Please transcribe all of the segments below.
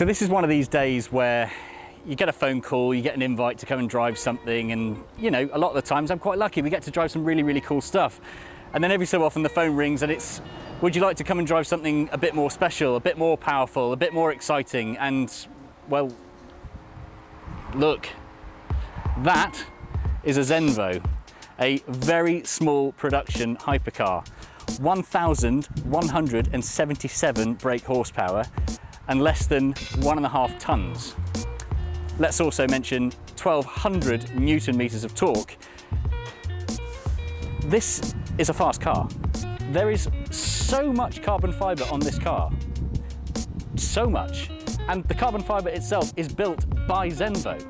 So this is one of these days where you get a phone call, you get an invite to come and drive something, and you know, a lot of the times I'm quite lucky, we get to drive some really, really cool stuff. And then every so often the phone rings and it's, would you like to come and drive something a bit more special, a bit more powerful, a bit more exciting? And well, look, that is a Zenvo, a very small production hypercar, 1,177 brake horsepower and less than 1.5 tons. Let's also mention 1,200 Newton meters of torque. This is a fast car. There is so much carbon fiber on this car, so much. And the carbon fiber itself is built by Zenvo,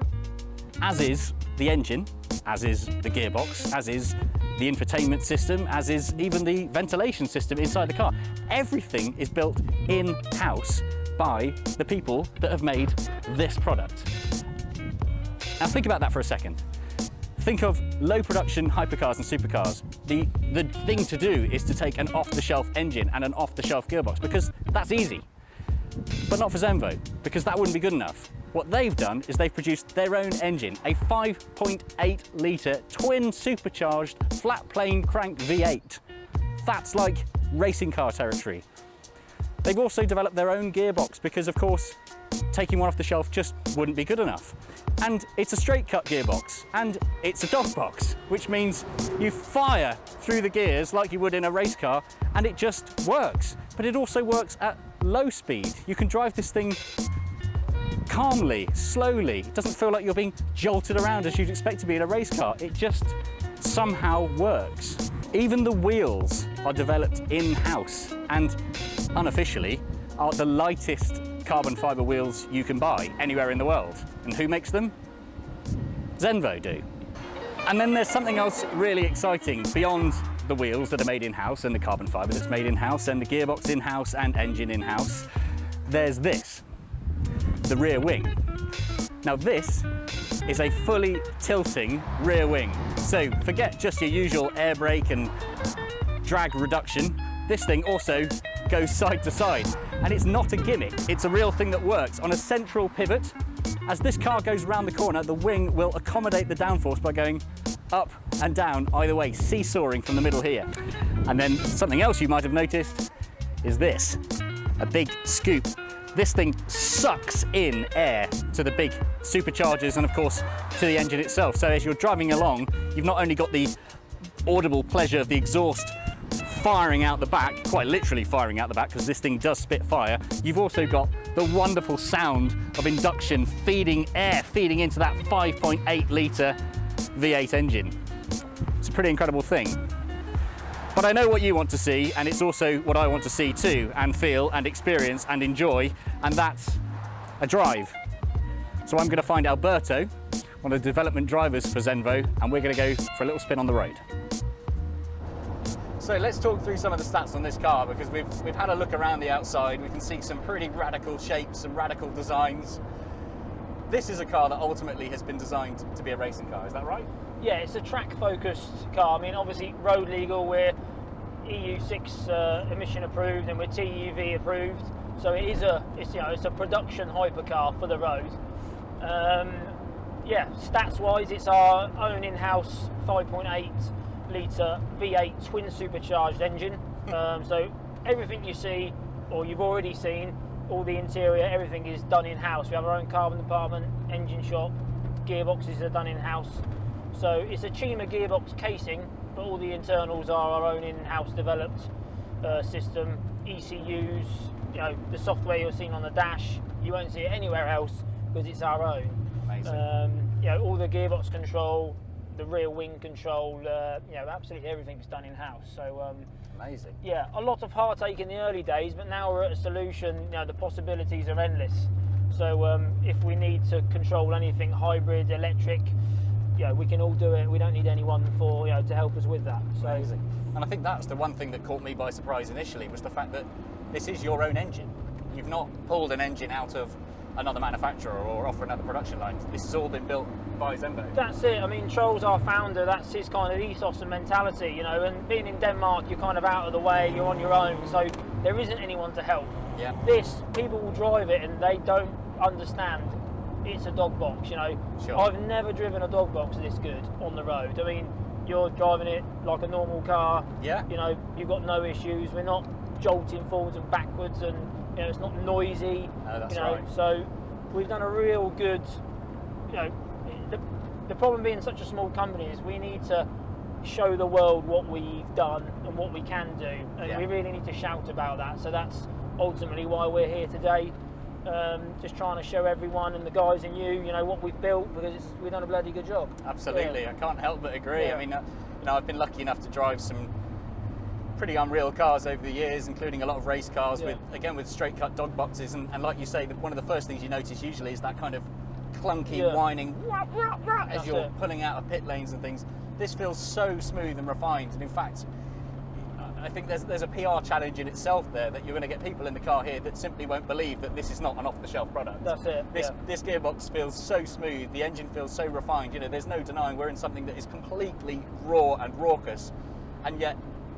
as is the engine, as is the gearbox, as is the infotainment system, as is even the ventilation system inside the car. Everything is built in-house by the people that have made this product. Now think about that for a second. Think of low production hypercars and supercars. The thing to do is to take an off-the-shelf engine and an off-the-shelf gearbox, because that's easy. But not for Zenvo, because that wouldn't be good enough. What they've done is they've produced their own engine, a 5.8 litre twin supercharged flat plane crank V8. That's like racing car territory. They've also developed their own gearbox because, of course, taking one off the shelf just wouldn't be good enough. And it's a straight cut gearbox, and it's a dog box, which means you fire through the gears like you would in a race car, and it just works. But it also works at low speed. You can drive this thing calmly, slowly. It doesn't feel like you're being jolted around as you'd expect to be in a race car. It just somehow works. Even the wheels are developed in-house and unofficially are the lightest carbon fiber wheels you can buy anywhere in the world. And who makes them? Zenvo do. And then there's something else really exciting beyond the wheels that are made in-house and the carbon fiber that's made in-house and the gearbox in-house and engine in-house. There's this, the rear wing. Now this is a fully tilting rear wing. So forget just your usual air brake and drag reduction. This thing also goes side to side, and it's not a gimmick. It's a real thing that works. On a central pivot, as this car goes round the corner, the wing will accommodate the downforce by going up and down either way, seesawing from the middle here. And then something else you might have noticed is this, a big scoop. This thing sucks in air to the big superchargers and of course to the engine itself. So as you're driving along, you've not only got the audible pleasure of the exhaust firing out the back, quite literally firing out the back because this thing does spit fire, you've also got the wonderful sound of induction feeding into that 5.8 litre V8 engine. It's a pretty incredible thing. But I know what you want to see, and it's also what I want to see too, and feel and experience and enjoy, and that's a drive. So I'm going to find Alberto, one of the development drivers for Zenvo, and we're going to go for a little spin on the road. So let's talk through some of the stats on this car, because we've had a look around the outside. We can see some pretty radical shapes, some radical designs. This is a car that ultimately has been designed to be a racing car, is that right? Yeah, it's a track-focused car. I mean, obviously road legal, we're EU6 emission approved and we're TUV approved. So it's a production hypercar for the road. Yeah, stats-wise, it's our own in-house 5.8 litre V8 twin supercharged engine. So everything you see, or you've already seen, all the interior, everything is done in-house. We have our own carbon department, engine shop, gearboxes are done in-house. So it's a Chima gearbox casing, but all the internals are our own in-house developed system. ECUs, you know, the software you're seeing on the dash, you won't see it anywhere else because it's our own. Amazing. You know, all the gearbox control, the rear wing control, you know, absolutely everything's done in-house. So amazing. Yeah, a lot of heartache in the early days, but now we're at a solution. You know, the possibilities are endless. So if we need to control anything hybrid, electric, you know, we can all do it. We don't need anyone for, you know, to help us with that. So, amazing. And I think that's the one thing that caught me by surprise initially, was the fact that this is your own engine. You've not pulled an engine out of another manufacturer or off another production line. This has all been built by Zenvo. That's it. I mean, Troll's our founder. That's his kind of ethos and mentality, you know. And being in Denmark, you're kind of out of the way. You're on your own, so there isn't anyone to help. Yeah. This, people will drive it and they don't understand it's a dog box. You know, Sure. I've never driven a dog box this good on the road. I mean, you're driving it like a normal car. Yeah. You know, you've got no issues. We're not jolting forwards and backwards, and you know, it's not noisy. No, that's you know, right. so we've done a real good. You know, the problem being such a small company is we need to show the world what we've done and what we can do, and Yeah. we really need to shout about that. So that's ultimately why we're here today, just trying to show everyone and the guys and you know, what we've built, because we've done a bloody good job. Absolutely, Yeah. I can't help but agree. Yeah. I mean, you know, I've been lucky enough to drive some pretty unreal cars over the years, including a lot of race cars Yeah. with straight cut dog boxes, and like you say, one of the first things you notice usually is that kind of clunky Yeah. whining as That's you're it. pulling out of pit lanes and things. This feels so smooth and refined, and in fact, I think there's a PR challenge in itself there, that you're going to get people in the car here that simply won't believe that this is not an off-the-shelf product. That's it. This gearbox feels so smooth, the engine feels so refined. You know, there's no denying we're in something that is completely raw and raucous, and yet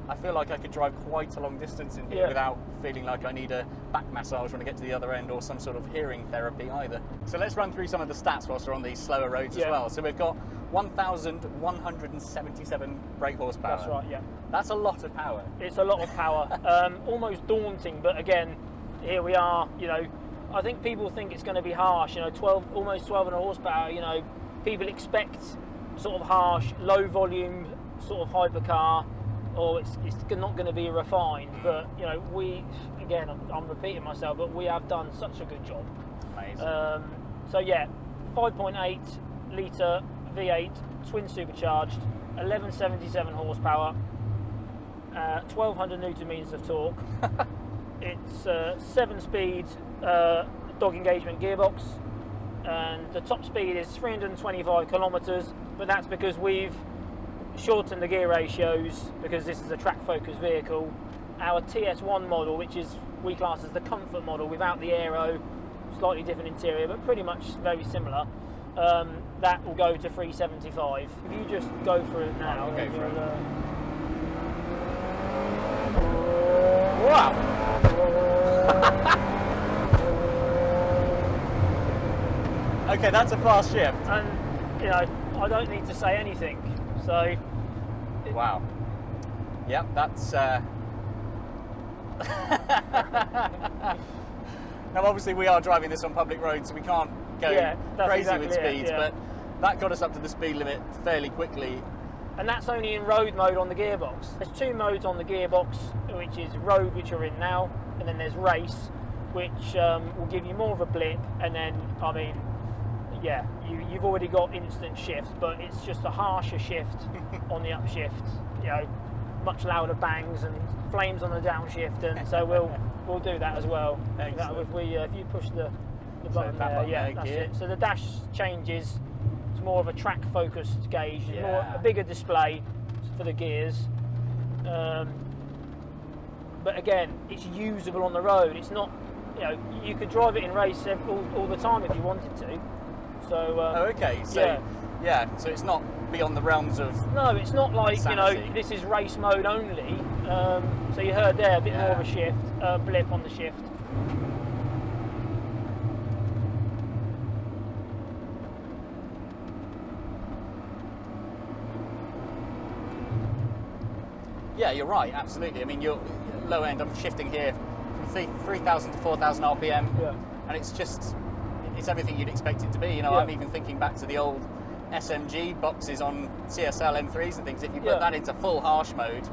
I feel like I could drive quite a long distance in here Yeah. without feeling like I need a back massage when I get to the other end, or some sort of hearing therapy either. So let's run through some of the stats whilst we're on these slower roads as Yeah. well. So we've got 1,177 brake horsepower. That's right. Yeah. That's a lot of power. It's a lot of power, almost daunting. But again, here we are. You know, I think people think it's going to be harsh. You know, almost 12 and a horsepower. You know, people expect sort of harsh, low volume sort of hypercar, or it's not going to be refined. But you know, I'm repeating myself, but we have done such a good job. Amazing. So yeah, 5.8 litre V8 twin supercharged, 1177 horsepower, 1200 newton meters of torque. It's 7-speed dog engagement gearbox, and the top speed is 325 kilometers. But that's because we've shortened the gear ratios, because this is a track focused vehicle. Our TS1 model, which is we class as the comfort model without the aero, slightly different interior but pretty much very similar, that will go to 375. If you just go for it now, I'll go for it. Wow. Okay, that's a fast shift. And you know, I don't need to say anything. So Wow. Yep, that's. Now, obviously, we are driving this on public roads, so we can't go that's crazy exactly with speeds, it, yeah. but that got us up to the speed limit fairly quickly. And that's only in road mode on the gearbox. There's two modes on the gearbox, which is road, which you're in now, and then there's race, which will give you more of a blip. And then, I mean, yeah, you've already got instant shifts, but it's just a harsher shift on the upshift. You know, much louder bangs and flames on the downshift, and so we'll do that as well. Excellent. If you push the button that there, button yeah, there, that's gear. it. So the dash changes. It's more of a track-focused gauge. It's more Yeah. a bigger display for the gears. But again, it's usable on the road. It's not, you know, you could drive it in race all the time if you wanted to. So. Oh, okay. So yeah, so it's not beyond the realms of. No, it's not like insanity. you know, this is race mode only. So you heard there a bit more of a shift, blip on the shift. Yeah, you're right. Absolutely. I mean, you're low end. I'm shifting here from 3,000 to 4,000 RPM, Yeah. and it's everything you'd expect it to be. You know, Yeah. I'm even thinking back to the old SMG boxes on CSL M3s and things. If you put Yeah. that into full harsh mode,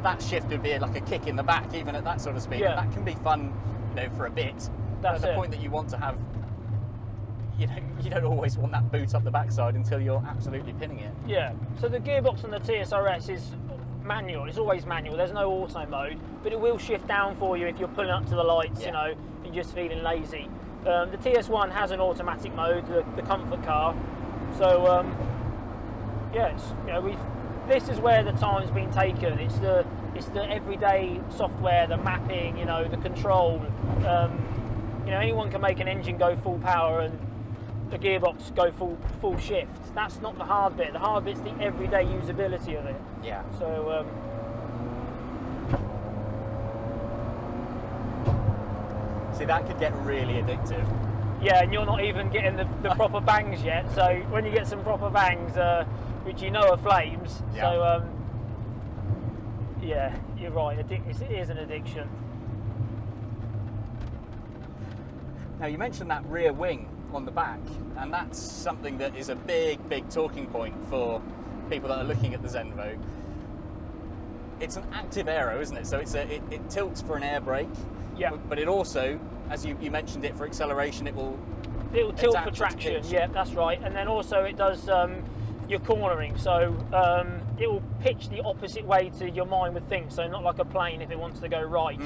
that shift would be like a kick in the back, even at that sort of speed. Yeah. And that can be fun, you know, for a bit. That's at the it. point that you want to have, you know, you don't always want that boot up the backside until you're absolutely pinning it. Yeah. So the gearbox on the TSR-S is manual. It's always manual. There's no auto mode, but it will shift down for you if you're pulling up to the lights. Yeah. You know, and you're just feeling lazy. The TS1 has an automatic mode, the comfort car. So yeah, it's, you know, this is where the time's been taken. It's the everyday software, the mapping, you know, the control. You know, anyone can make an engine go full power and the gearbox go full shift. That's not the hard bit. The hard bit's the everyday usability of it. Yeah. So See, that could get really addictive. Yeah, and you're not even getting the proper bangs yet. So when you get some proper bangs, which you know are flames, so yeah, you're right. It is an addiction. Now you mentioned that rear wing on the back, and that's something that is a big talking point for people that are looking at the Zenvo. It's an active aero, isn't it? So it tilts for an air brake. Yeah. But it also, as you mentioned it, for acceleration, it'll tilt for traction. Yeah, that's right. And then also it does your cornering. So it will pitch the opposite way to your mind would think. So not like a plane, if it wants to go right,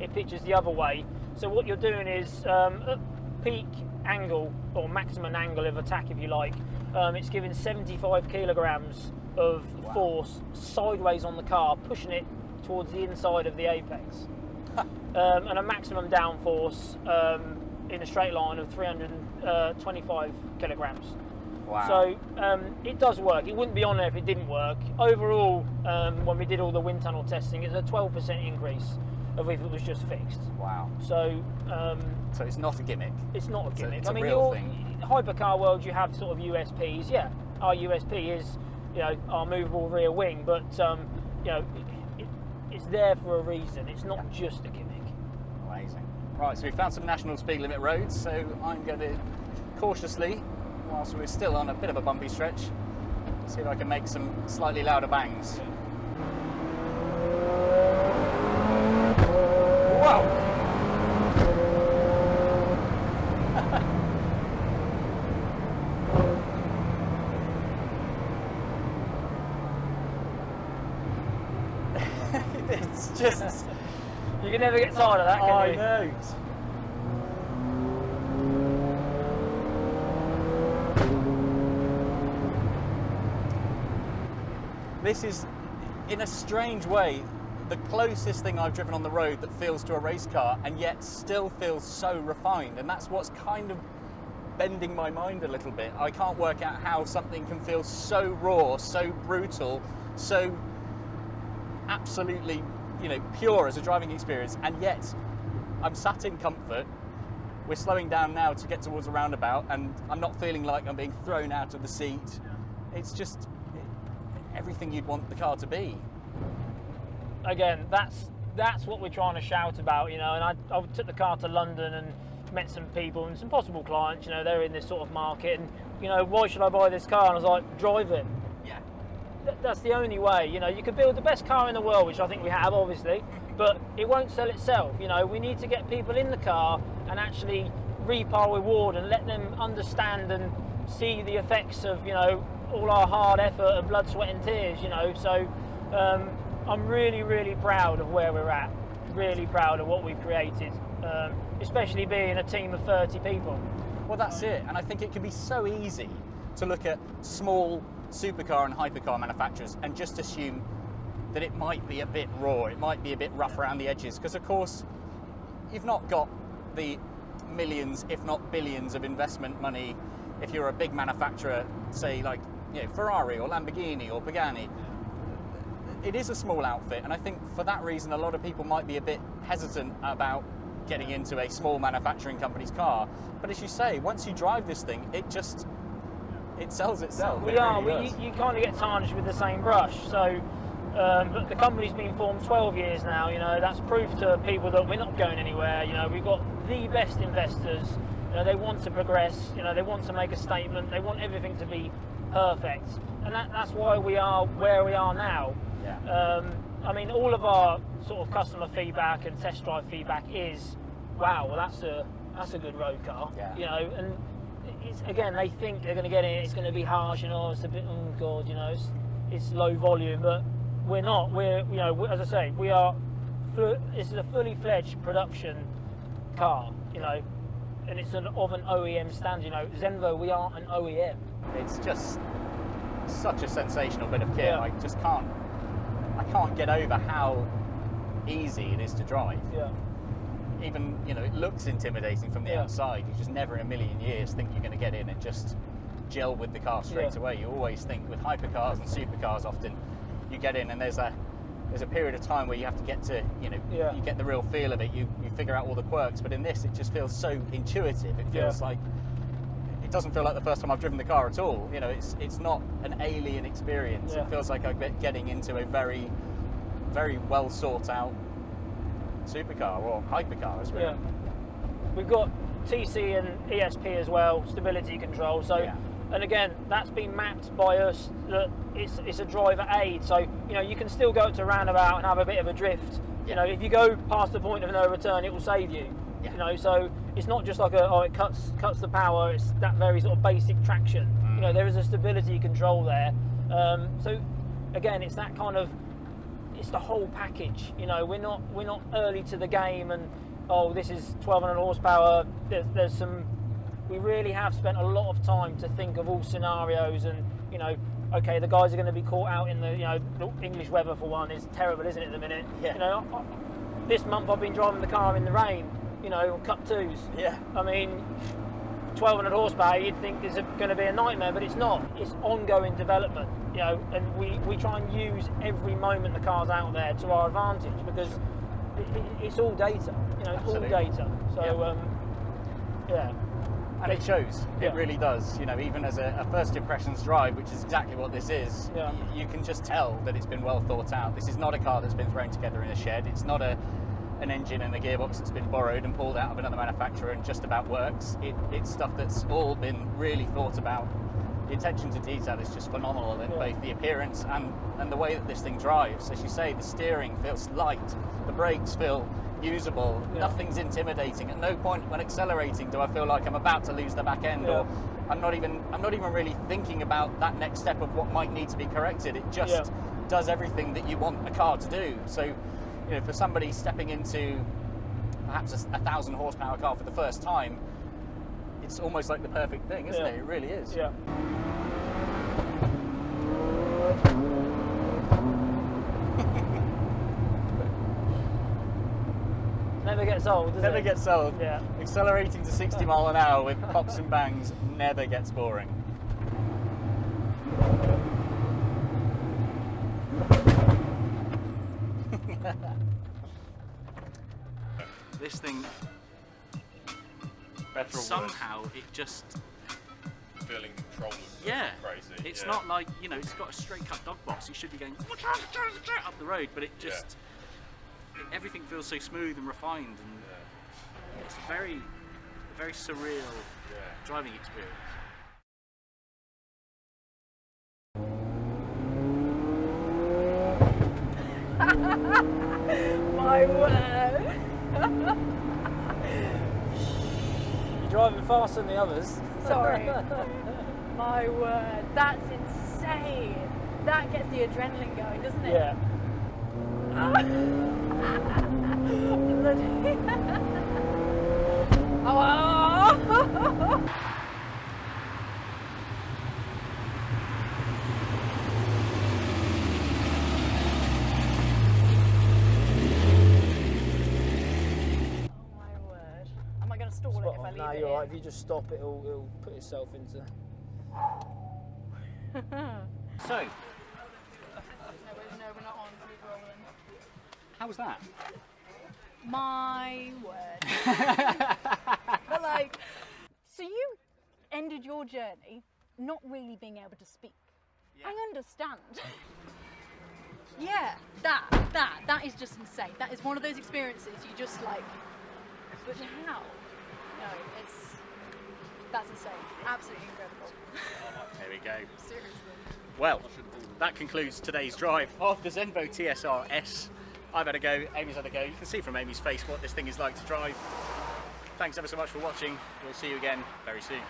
it pitches the other way. So what you're doing is at peak angle, or maximum angle of attack, if you like, it's giving 75 kilograms of force sideways on the car, pushing it towards the inside of the apex. And a maximum downforce in a straight line of 325 kilograms. Wow. So it does work. It wouldn't be on there if it didn't work. Overall, when we did all the wind tunnel testing, it's a 12% increase of if it was just fixed. Wow. So it's not a gimmick. It's not a gimmick. It's a real thing. Hypercar world, you have sort of USPs. Yeah, our USP is, you know, our movable rear wing, but you know, it's there for a reason. It's not just a gimmick. Amazing. Right, so we found some national speed limit roads, so I'm going to cautiously, whilst we're still on a bit of a bumpy stretch, see if I can make some slightly louder bangs. Whoa! It's just... You can never get tired of that, can you? I know. This is, in a strange way, the closest thing I've driven on the road that feels to a race car, and yet still feels so refined, and that's what's kind of bending my mind a little bit. I can't work out how something can feel so raw, so brutal, so absolutely, you know, pure as a driving experience, and yet I'm sat in comfort. We're slowing down now to get towards a roundabout, and I'm not feeling like I'm being thrown out of the seat. It's just everything you'd want the car to be. Again, that's what we're trying to shout about, you know. And I took the car to London and met some people and some possible clients, you know. They're in this sort of market, and, you know, why should I buy this car? And I was like, drive it. Yeah. That's the only way. You know, you could build the best car in the world, which I think we have, obviously, but it won't sell itself. You know, we need to get people in the car and actually reap our reward and let them understand and see the effects of, you know, all our hard effort and blood, sweat and tears, you know. So I'm really, really proud of where we're at, really proud of what we've created, especially being a team of 30 people. Well, that's it, and I think it can be so easy to look at small supercar and hypercar manufacturers and just assume that it might be a bit raw, it might be a bit rough around the edges, because of course you've not got the millions, if not billions, of investment money if you're a big manufacturer, say like, you know, Ferrari or Lamborghini or Pagani. It is a small outfit, and I think for that reason a lot of people might be a bit hesitant about getting into a small manufacturing company's car. But as you say, once you drive this thing, it sells itself. You kind of get tarnished with the same brush. So but the company's been formed 12 years now, you know. That's proof to people that we're not going anywhere. You know, we've got the best investors. You know, they want to progress, you know, they want to make a statement, they want everything to be perfect, and that's why we are where we are now. Yeah. I mean, all of our sort of customer feedback and test drive feedback is, wow, well that's a good road car. Yeah. You know, and it's, again, they think they're going to get in, it's going to be harsh, and it's a bit, oh god, you know, it's low volume, but we're not. We're, you know, as I say, we are. This is a fully fledged production car, you know, and it's of an OEM standard. You know, Zenvo, we are an OEM. It's just such a sensational bit of kit. Yeah. I can't get over how easy it is to drive. Yeah. Even, you know, it looks intimidating from the outside. You just never in a million years think you're going to get in and just gel with the car straight away. You always think with hypercars and supercars, often you get in and there's there's a period of time where you have to get to, you know, you get the real feel of it. You figure out all the quirks. But in this, it just feels so intuitive. It feels like, it doesn't feel like the first time I've driven the car at all. You know, it's not an alien experience. It feels like I'm getting into a very, very well thought out supercar or hypercar as well. We've got TC and ESP as well, stability control. So, and again, that's been mapped by us that it's a driver aid. So, you know, you can still go to roundabout and have a bit of a drift. You know, if you go past the point of no return, it will save you. You know, so it's not just like it cuts the power. It's that very sort of basic traction. You know, there is a stability control there. So again, it's that kind of, it's the whole package. You know, we're not early to the game and this is 1200 horsepower. There's some. We really have spent a lot of time to think of all scenarios, and you know, okay, the guys are going to be caught out in the English weather for one is terrible, isn't it, at the minute? You know, this month I've been driving the car in the rain. You know, on Cup 2s. I mean, 1200 horsepower, you'd think is going to be a nightmare, but it's not. It's ongoing development, you know, and we try and use every moment the car's out there to our advantage, because it's all data, you know, it's all data. So, And it shows, it really does. You know, even as a first impressions drive, which is exactly what this is, you can just tell that it's been well thought out. This is not a car that's been thrown together in a shed. It's not an engine and a gearbox that's been borrowed and pulled out of another manufacturer and just about works. It's stuff that's all been really thought about. The attention to detail is just phenomenal in both the appearance and the way that this thing drives. As you say, the steering feels light, the brakes feel usable, nothing's intimidating. At no point when accelerating do I feel like I'm about to lose the back end, or I'm not even really thinking about that next step of what might need to be corrected. It just does everything that you want a car to do. So, you know, for somebody stepping into perhaps a 1,000 horsepower car for the first time, it's almost like the perfect thing, isn't it? It really is. Never gets old, does it? Never gets old. Accelerating to 60 mile an hour with pops and bangs never gets boring. This thing, somehow it just feeling control of crazy. It's not like, you know, it's got a straight cut dog box. You should be going up the road, but it just everything feels so smooth and refined, and it's a very surreal driving experience. My word. You're driving faster than the others. Sorry. My word. That's insane. That gets the adrenaline going, doesn't it? Oh. Stall it if I leave no, it you're in. right. If you just stop, it'll put itself into. So, No, we're not on. We're rolling. how was that? My word. But like, so you ended your journey not really being able to speak. I understand. That is just insane. That is one of those experiences you just like, but how? No, that's insane. Absolutely incredible. There we go. Seriously. Well, that concludes today's drive of the Zenvo TSR-S. I've had a go, Amy's had a go. You can see from Amy's face what this thing is like to drive. Thanks ever so much for watching. We'll see you again very soon.